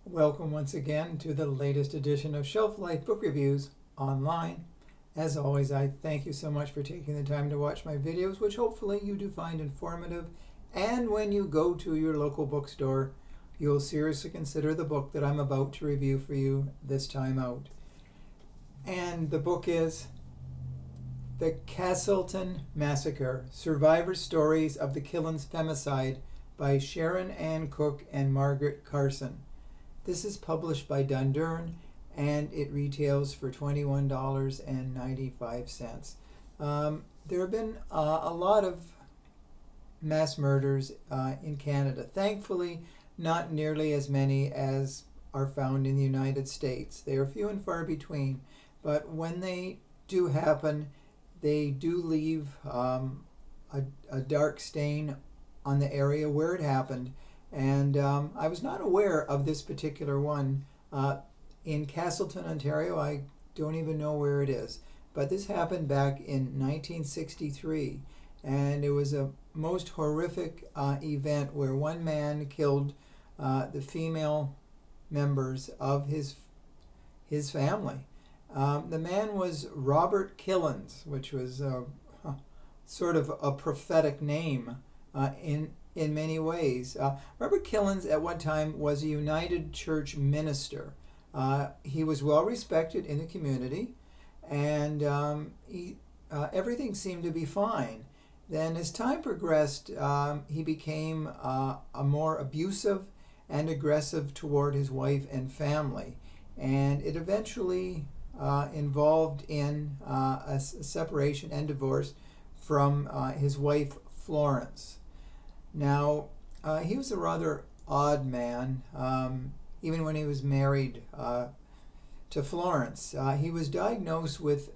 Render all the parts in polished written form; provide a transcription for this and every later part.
Welcome once again to the latest edition of Shelf Life Book Reviews online. As always, I thank you so much for taking the time to watch my videos, which hopefully you do find informative. And when you go to your local bookstore, you'll seriously consider the book that I'm about to review for you this time out. And the book is The CASTLETON Massacre, Survivor Stories of the Killins Femicide by Sharon Ann Cook and Margaret Carson. This is published by Dundurn, and it retails for $21.95. There have been a lot of mass murders in Canada. Thankfully, not nearly as many as are found in the United States. They are few and far between, but when they do happen, they do leave a dark stain on the area where it happened. And I was not aware of this particular one in Castleton, Ontario. I don't even know where it is. But this happened back in 1963. And it was a most horrific event where one man killed the female members of his family. The man was Robert Killins, which was sort of a prophetic name in many ways. Robert Killins at one time was a United Church minister. He was well respected in the community, and everything seemed to be fine. Then as time progressed, he became a more abusive and aggressive toward his wife and family, and it eventually involved in a separation and divorce from his wife Florence. Now, he was a rather odd man, even when he was married to Florence. He was diagnosed with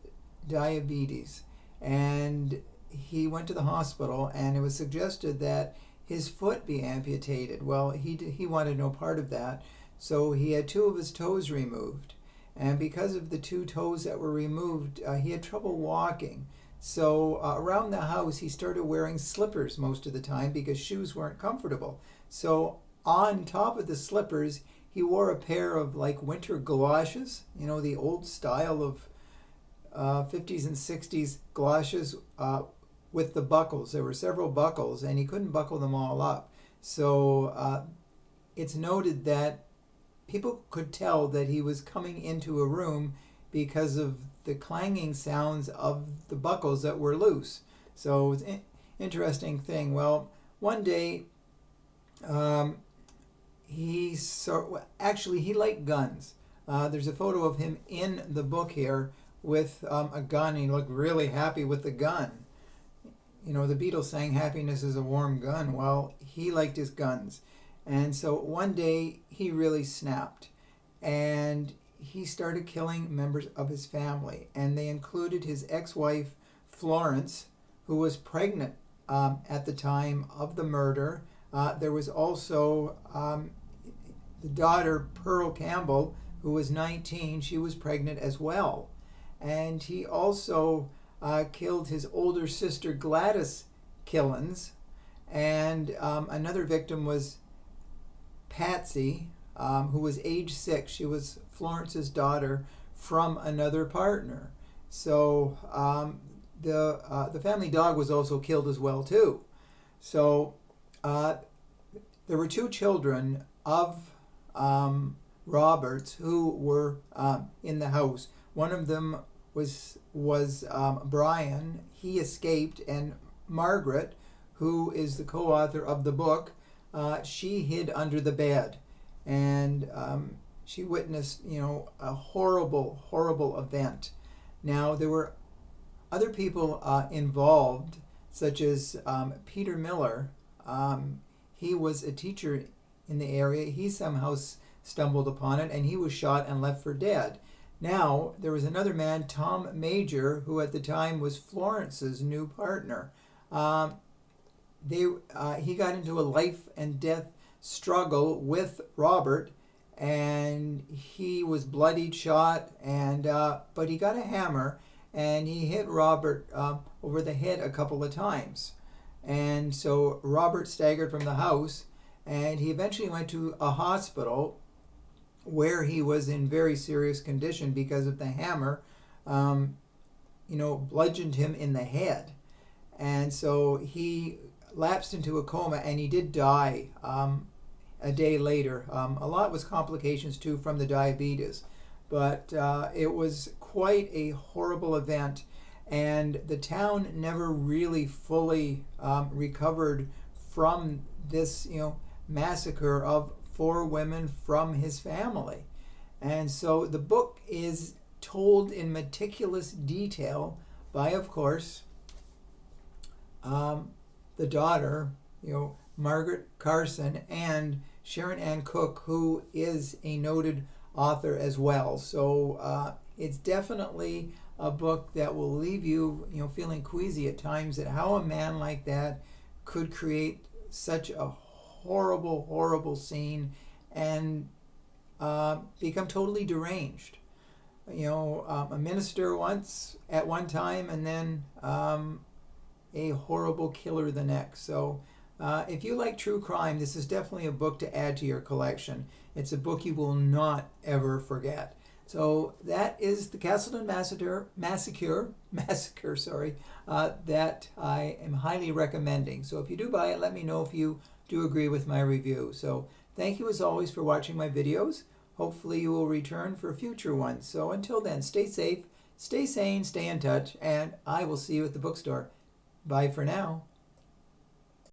diabetes, and he went to the hospital, and it was suggested that his foot be amputated. Well, he wanted no part of that, so he had two of his toes removed. And because of the two toes that were removed, he had trouble walking. So around the house, he started wearing slippers most of the time because shoes weren't comfortable. So on top of the slippers, he wore a pair of like winter galoshes, the old style of 50s and 60s galoshes with the buckles. There were several buckles, and he couldn't buckle them all up. So it's noted that people could tell that he was coming into a room because of the clanging sounds of the buckles that were loose. So it's an interesting thing. Well, one day, he liked guns. There's a photo of him in the book here with a gun. He looked really happy with the gun. The Beatles sang "Happiness is a warm gun." Well, he liked his guns. And so one day he really snapped, and he started killing members of his family, and they included his ex-wife Florence, who was pregnant at the time of the murder. There was also the daughter Pearl Campbell, who was 19. She was pregnant as well. And he also killed his older sister Gladys Killins, and another victim was Patsy, who was age 6. She was Florence's daughter from another partner. So the family dog was also killed as well too. So there were two children of Roberts who were in the house. One of them was Brian. He escaped, and Margaret, who is the co-author of the book, she hid under the bed, and she witnessed, a horrible, horrible event. Now, there were other people involved, such as Peter Miller. He was a teacher in the area. He somehow stumbled upon it, and he was shot and left for dead. Now, there was another man, Tom Major, who at the time was Florence's new partner. He got into a life and death struggle with Robert, and he was bloodied, shot, and but he got a hammer, and he hit Robert over the head a couple of times. And so Robert staggered from the house, and he eventually went to a hospital, where he was in very serious condition because of the hammer, bludgeoned him in the head. And so he lapsed into a coma, and he did die a day later. A lot was complications too from the diabetes, but it was quite a horrible event, and the town never really fully recovered from this, massacre of 4 women from his family. And so the book is told in meticulous detail by, of course, the daughter, Margaret Carson, and Sharon Ann Cook, who is a noted author as well. So it's definitely a book that will leave you, feeling queasy at times at how a man like that could create such a horrible, horrible scene and become totally deranged. A minister once at one time, and then a horrible killer the next. So if you like true crime, this is definitely a book to add to your collection. It's a book you will not ever forget. So that is the Castleton Massacre, that I am highly recommending. So if you do buy it, let me know if you do agree with my review. So thank you as always for watching my videos. Hopefully you will return for future ones. So until then, stay safe, stay sane, stay in touch, and I will see you at the bookstore. Bye for now.